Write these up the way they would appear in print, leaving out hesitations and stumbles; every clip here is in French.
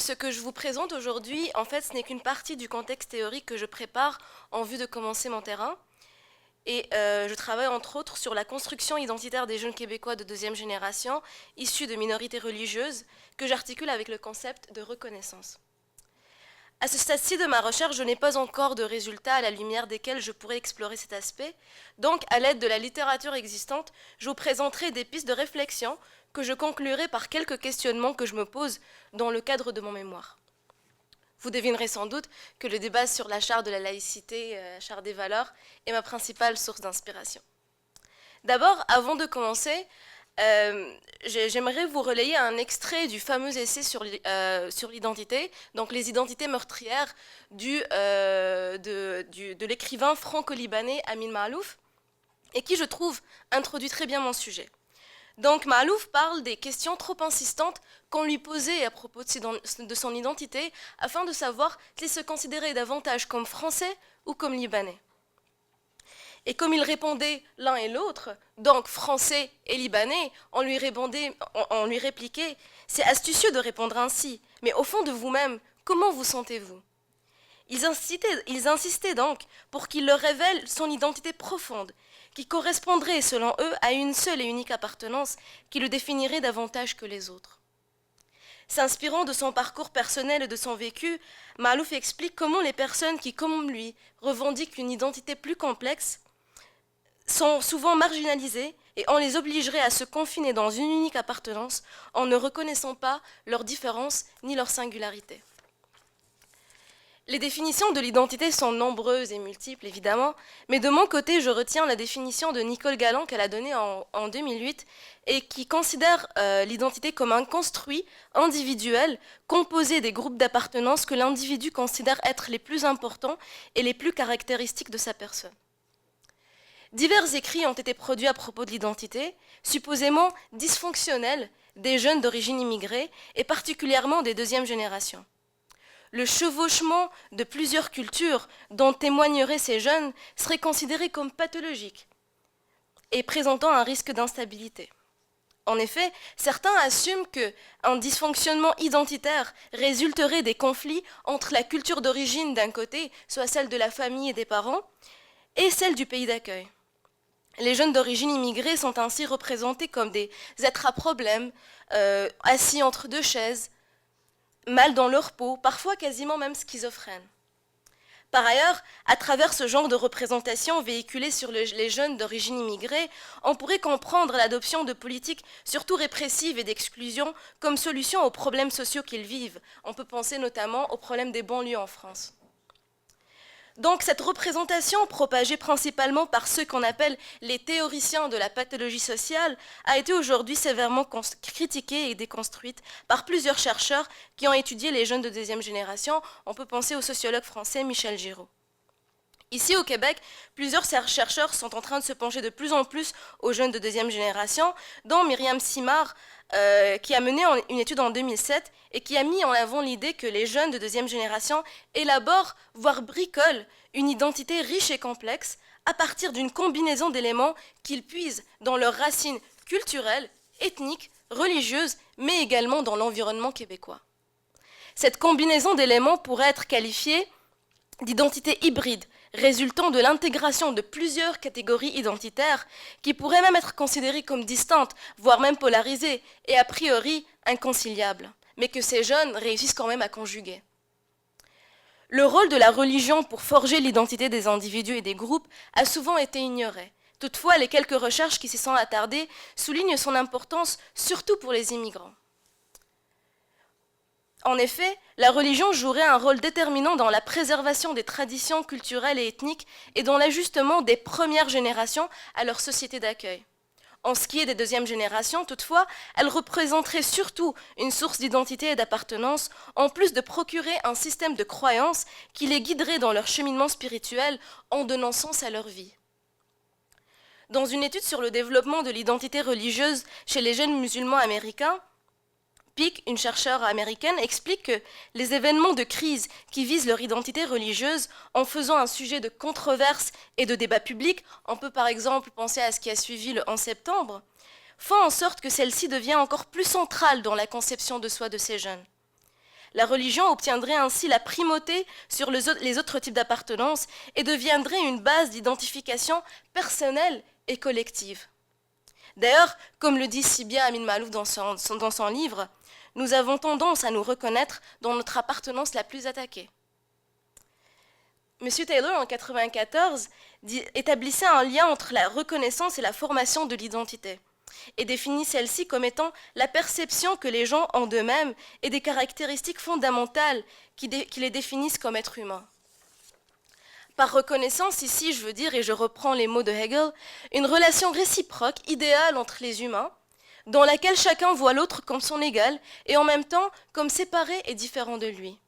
ce que je vous présente aujourd'hui, en fait, ce n'est qu'une partie du contexte théorique que je prépare en vue de commencer mon terrain. Et je travaille entre autres sur la construction identitaire des jeunes Québécois de deuxième génération, issus de minorités religieuses, que j'articule avec le concept de reconnaissance. À ce stade-ci de ma recherche, je n'ai pas encore de résultats à la lumière desquels je pourrais explorer cet aspect. Donc, à l'aide de la littérature existante, je vous présenterai des pistes de réflexion que je conclurai par quelques questionnements que je me pose dans le cadre de mon mémoire. Vous devinerez sans doute que le débat sur la charte de la laïcité, la charte des valeurs, est ma principale source d'inspiration. D'abord, avant de commencer, j'aimerais vous relayer un extrait du fameux essai sur l'identité, donc les identités meurtrières de l'écrivain franco-libanais Amin Maalouf, et qui, je trouve, introduit très bien mon sujet. Donc Maalouf parle des questions trop insistantes qu'on lui posait à propos de son identité, afin de savoir s'il se considérait davantage comme français ou comme libanais. Et comme il répondait l'un et l'autre, donc français et libanais, on lui répliquait « C'est astucieux de répondre ainsi, mais au fond de vous-même, comment vous sentez-vous » Ils insistaient donc pour qu'il leur révèle son identité profonde, qui correspondrait selon eux à une seule et unique appartenance qui le définirait davantage que les autres. S'inspirant de son parcours personnel et de son vécu, Maalouf explique comment les personnes qui, comme lui, revendiquent une identité plus complexe, sont souvent marginalisées et on les obligerait à se confiner dans une unique appartenance en ne reconnaissant pas leurs différences ni leur singularité. Les définitions de l'identité sont nombreuses et multiples, évidemment, mais de mon côté, je retiens la définition de Nicole Galland qu'elle a donnée en 2008 et qui considère l'identité comme un construit individuel composé des groupes d'appartenance que l'individu considère être les plus importants et les plus caractéristiques de sa personne. Divers écrits ont été produits à propos de l'identité, supposément dysfonctionnelle des jeunes d'origine immigrée et particulièrement des deuxièmes générations. Le chevauchement de plusieurs cultures dont témoigneraient ces jeunes serait considéré comme pathologique et présentant un risque d'instabilité. En effet, certains assument qu'un dysfonctionnement identitaire résulterait des conflits entre la culture d'origine d'un côté, soit celle de la famille et des parents, et celle du pays d'accueil. Les jeunes d'origine immigrée sont ainsi représentés comme des êtres à problème, assis entre deux chaises, mal dans leur peau, parfois quasiment même schizophrènes. Par ailleurs, à travers ce genre de représentation véhiculée sur les jeunes d'origine immigrée, on pourrait comprendre l'adoption de politiques surtout répressives et d'exclusion comme solution aux problèmes sociaux qu'ils vivent. On peut penser notamment aux problèmes des banlieues en France. Donc cette représentation, propagée principalement par ceux qu'on appelle les théoriciens de la pathologie sociale, a été aujourd'hui sévèrement critiquée et déconstruite par plusieurs chercheurs qui ont étudié les jeunes de deuxième génération. On peut penser au sociologue français Michel Giraud. Ici au Québec, plusieurs chercheurs sont en train de se pencher de plus en plus aux jeunes de deuxième génération, dont Myriam Simard, qui a mené une étude en 2007 et qui a mis en avant l'idée que les jeunes de deuxième génération élaborent, voire bricolent, une identité riche et complexe à partir d'une combinaison d'éléments qu'ils puisent dans leurs racines culturelles, ethniques, religieuses, mais également dans l'environnement québécois. Cette combinaison d'éléments pourrait être qualifiée d'identité hybride, résultant de l'intégration de plusieurs catégories identitaires qui pourraient même être considérées comme distantes, voire même polarisées, et a priori inconciliables, mais que ces jeunes réussissent quand même à conjuguer. Le rôle de la religion pour forger l'identité des individus et des groupes a souvent été ignoré. Toutefois, les quelques recherches qui s'y sont attardées soulignent son importance, surtout pour les immigrants. En effet, la religion jouerait un rôle déterminant dans la préservation des traditions culturelles et ethniques et dans l'ajustement des premières générations à leur société d'accueil. En ce qui est des deuxièmes générations, toutefois, elle représenterait surtout une source d'identité et d'appartenance, en plus de procurer un système de croyances qui les guiderait dans leur cheminement spirituel en donnant sens à leur vie. Dans une étude sur le développement de l'identité religieuse chez les jeunes musulmans américains, Peake, une chercheure américaine, explique que les événements de crise qui visent leur identité religieuse en faisant un sujet de controverse et de débat public, on peut par exemple penser à ce qui a suivi le 11 septembre, font en sorte que celle-ci devient encore plus centrale dans la conception de soi de ces jeunes. La religion obtiendrait ainsi la primauté sur les autres types d'appartenance et deviendrait une base d'identification personnelle et collective. D'ailleurs, comme le dit si bien Amin Maalouf dans son livre, nous avons tendance à nous reconnaître dans notre appartenance la plus attaquée. M. Taylor, en 1994, établissait un lien entre la reconnaissance et la formation de l'identité et définit celle-ci comme étant la perception que les gens ont d'eux-mêmes et des caractéristiques fondamentales qui les définissent comme êtres humains. Par reconnaissance, ici, je veux dire, et je reprends les mots de Hegel, une relation réciproque, idéale entre les humains, dans laquelle chacun voit l'autre comme son égal et en même temps comme séparé et différent de lui.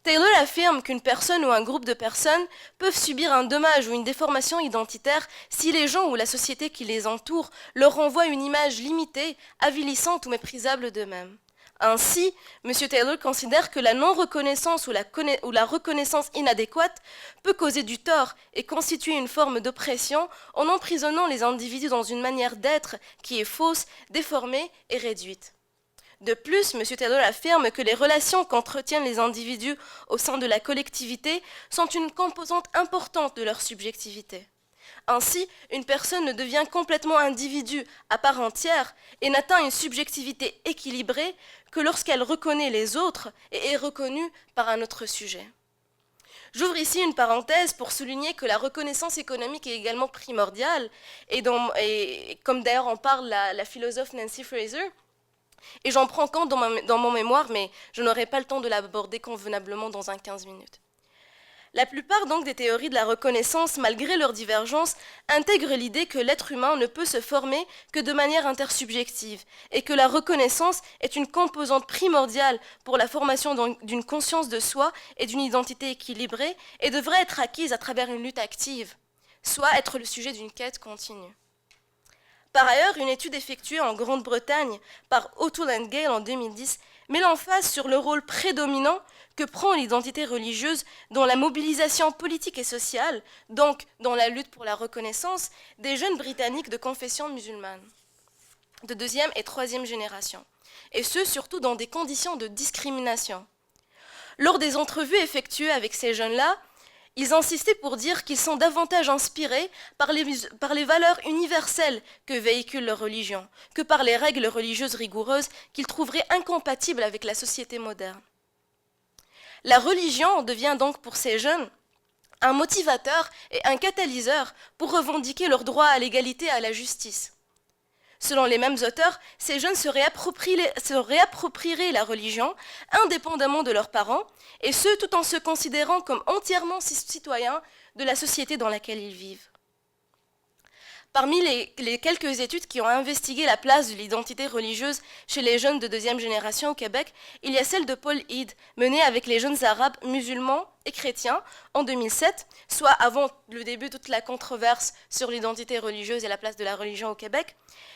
Taylor affirme qu'une personne ou un groupe de personnes peuvent subir un dommage ou une déformation identitaire si les gens ou la société qui les entoure leur renvoient une image limitée, avilissante ou méprisable d'eux-mêmes. Ainsi, M. Taylor considère que la non-reconnaissance ou la reconnaissance inadéquate peut causer du tort et constituer une forme d'oppression en emprisonnant les individus dans une manière d'être qui est fausse, déformée et réduite. De plus, M. Taylor affirme que les relations qu'entretiennent les individus au sein de la collectivité sont une composante importante de leur subjectivité. Ainsi, une personne ne devient complètement individu à part entière et n'atteint une subjectivité équilibrée que lorsqu'elle reconnaît les autres et est reconnue par un autre sujet. J'ouvre ici une parenthèse pour souligner que la reconnaissance économique est également primordiale, et comme d'ailleurs en parle la philosophe Nancy Fraser, et j'en prends compte dans mon mémoire, mais je n'aurai pas le temps de l'aborder convenablement dans un 15 minutes. La plupart donc des théories de la reconnaissance, malgré leurs divergences, intègrent l'idée que l'être humain ne peut se former que de manière intersubjective et que la reconnaissance est une composante primordiale pour la formation d'une conscience de soi et d'une identité équilibrée et devrait être acquise à travers une lutte active, soit être le sujet d'une quête continue. Par ailleurs, une étude effectuée en Grande-Bretagne par O'Toole and Gale en 2010 met l'emphase sur le rôle prédominant que prend l'identité religieuse dans la mobilisation politique et sociale, donc dans la lutte pour la reconnaissance, des jeunes Britanniques de confession musulmane, de deuxième et troisième génération, et ce surtout dans des conditions de discrimination. Lors des entrevues effectuées avec ces jeunes-là, ils insistaient pour dire qu'ils sont davantage inspirés par les valeurs universelles que véhicule leur religion, que par les règles religieuses rigoureuses qu'ils trouveraient incompatibles avec la société moderne. La religion devient donc pour ces jeunes un motivateur et un catalyseur pour revendiquer leur droit à l'égalité et à la justice. Selon les mêmes auteurs, ces jeunes se réapproprieraient la religion indépendamment de leurs parents, et ce tout en se considérant comme entièrement citoyens de la société dans laquelle ils vivent. Parmi les quelques études qui ont investigué la place de l'identité religieuse chez les jeunes de deuxième génération au Québec, il y a celle de Paul Eade, menée avec les jeunes arabes musulmans et chrétiens en 2007, soit avant le début de toute la controverse sur l'identité religieuse et la place de la religion au Québec.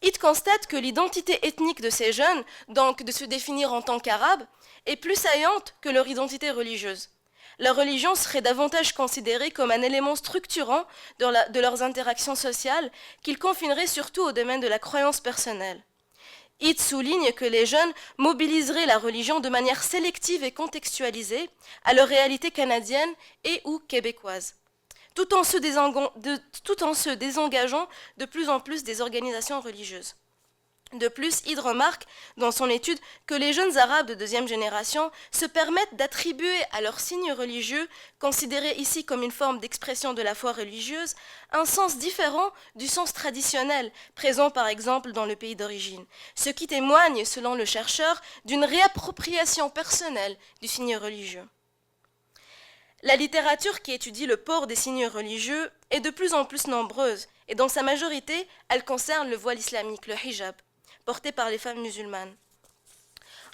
Eade constate que l'identité ethnique de ces jeunes, donc de se définir en tant qu'arabes, est plus saillante que leur identité religieuse. La religion serait davantage considérée comme un élément structurant de leurs interactions sociales qu'ils confineraient surtout au domaine de la croyance personnelle. Eade souligne que les jeunes mobiliseraient la religion de manière sélective et contextualisée à leur réalité canadienne et ou québécoise, tout en se désengageant de plus en plus des organisations religieuses. De plus, Eade remarque dans son étude que les jeunes arabes de deuxième génération se permettent d'attribuer à leurs signes religieux, considérés ici comme une forme d'expression de la foi religieuse, un sens différent du sens traditionnel, présent par exemple dans le pays d'origine, ce qui témoigne, selon le chercheur, d'une réappropriation personnelle du signe religieux. La littérature qui étudie le port des signes religieux est de plus en plus nombreuse, et dans sa majorité, elle concerne le voile islamique, le hijab, porté par les femmes musulmanes.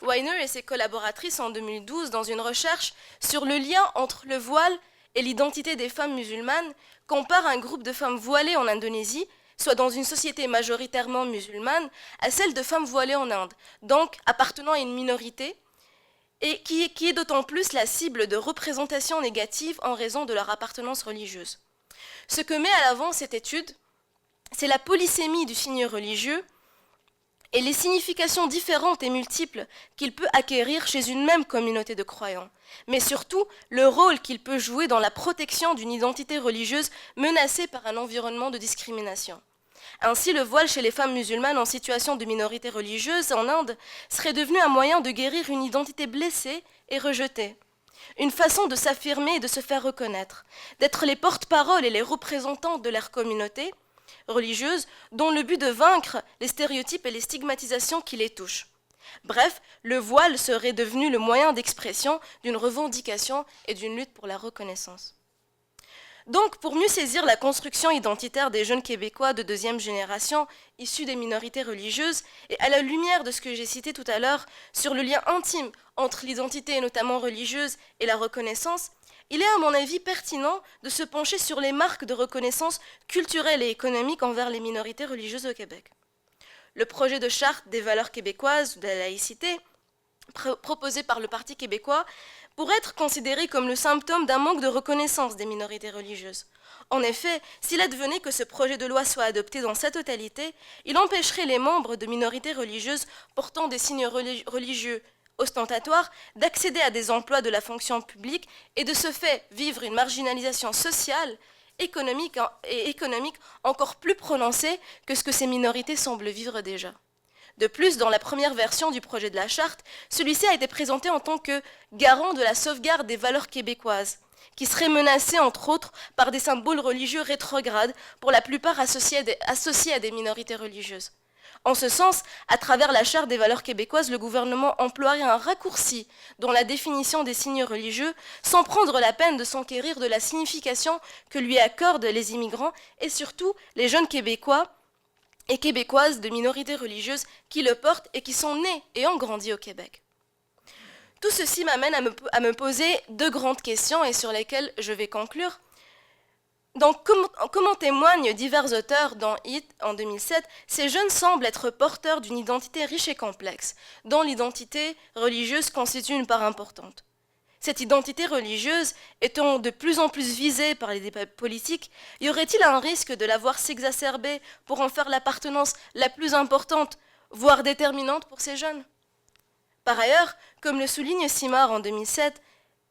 Weiner et ses collaboratrices en 2012, dans une recherche sur le lien entre le voile et l'identité des femmes musulmanes, comparent un groupe de femmes voilées en Indonésie, soit dans une société majoritairement musulmane, à celle de femmes voilées en Inde, donc appartenant à une minorité, et qui est d'autant plus la cible de représentations négatives en raison de leur appartenance religieuse. Ce que met à l'avant cette étude, c'est la polysémie du signe religieux et les significations différentes et multiples qu'il peut acquérir chez une même communauté de croyants, mais surtout le rôle qu'il peut jouer dans la protection d'une identité religieuse menacée par un environnement de discrimination. Ainsi, le voile chez les femmes musulmanes en situation de minorité religieuse en Inde serait devenu un moyen de guérir une identité blessée et rejetée, une façon de s'affirmer et de se faire reconnaître, d'être les porte-paroles et les représentants de leur communauté religieuse, dont le but de vaincre les stéréotypes et les stigmatisations qui les touchent. Bref, le voile serait devenu le moyen d'expression d'une revendication et d'une lutte pour la reconnaissance. Donc, pour mieux saisir la construction identitaire des jeunes Québécois de deuxième génération, issus des minorités religieuses, et à la lumière de ce que j'ai cité tout à l'heure sur le lien intime entre l'identité, notamment religieuse, et la reconnaissance, il est à mon avis pertinent de se pencher sur les marques de reconnaissance culturelle et économique envers les minorités religieuses au Québec. Le projet de charte des valeurs québécoises ou de la laïcité, proposé par le Parti québécois, pourrait être considéré comme le symptôme d'un manque de reconnaissance des minorités religieuses. En effet, s'il advenait que ce projet de loi soit adopté dans sa totalité, il empêcherait les membres de minorités religieuses portant des signes religieux ostentatoires d'accéder à des emplois de la fonction publique et de ce fait vivre une marginalisation sociale, économique encore plus prononcée que ce que ces minorités semblent vivre déjà. De plus, dans la première version du projet de la charte, celui-ci a été présenté en tant que garant de la sauvegarde des valeurs québécoises, qui seraient menacées entre autres par des symboles religieux rétrogrades, pour la plupart associés à des minorités religieuses. En ce sens, à travers la charte des valeurs québécoises, le gouvernement emploierait un raccourci dans la définition des signes religieux, sans prendre la peine de s'enquérir de la signification que lui accordent les immigrants et surtout les jeunes Québécois et Québécoises de minorités religieuses qui le portent et qui sont nés et ont grandi au Québec. Tout ceci m'amène à me poser deux grandes questions et sur lesquelles je vais conclure. Donc, comme en témoignent divers auteurs dans It en 2007, ces jeunes semblent être porteurs d'une identité riche et complexe, dont l'identité religieuse constitue une part importante. Cette identité religieuse étant de plus en plus visée par les débats politiques, y aurait-il un risque de la voir s'exacerber pour en faire l'appartenance la plus importante, voire déterminante pour ces jeunes ? Par ailleurs, comme le souligne Simard en 2007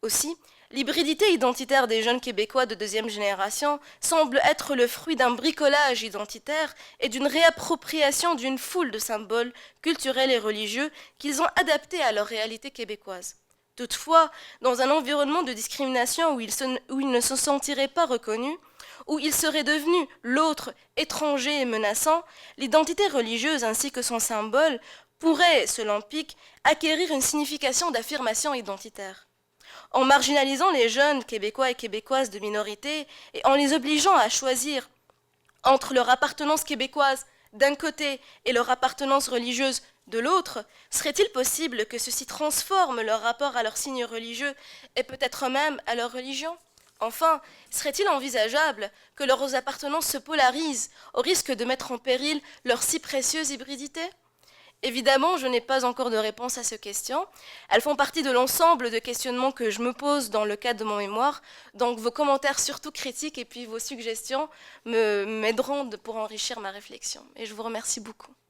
aussi, l'hybridité identitaire des jeunes Québécois de deuxième génération semble être le fruit d'un bricolage identitaire et d'une réappropriation d'une foule de symboles culturels et religieux qu'ils ont adaptés à leur réalité québécoise. Toutefois, dans un environnement de discrimination où ils ne se sentiraient pas reconnus, où ils seraient devenus l'autre, étranger et menaçant, l'identité religieuse ainsi que son symbole pourrait, selon Pic, acquérir une signification d'affirmation identitaire. En marginalisant les jeunes Québécois et Québécoises de minorité et en les obligeant à choisir entre leur appartenance québécoise d'un côté et leur appartenance religieuse de l'autre, serait-il possible que ceux-ci transforment leur rapport à leurs signes religieux et peut-être même à leur religion ? Enfin, serait-il envisageable que leurs appartenances se polarisent au risque de mettre en péril leur si précieuse hybridité ? Évidemment, je n'ai pas encore de réponse à ces questions. Elles font partie de l'ensemble de questionnements que je me pose dans le cadre de mon mémoire. Donc vos commentaires, surtout critiques, et puis vos suggestions m'aideront pour enrichir ma réflexion. Et je vous remercie beaucoup.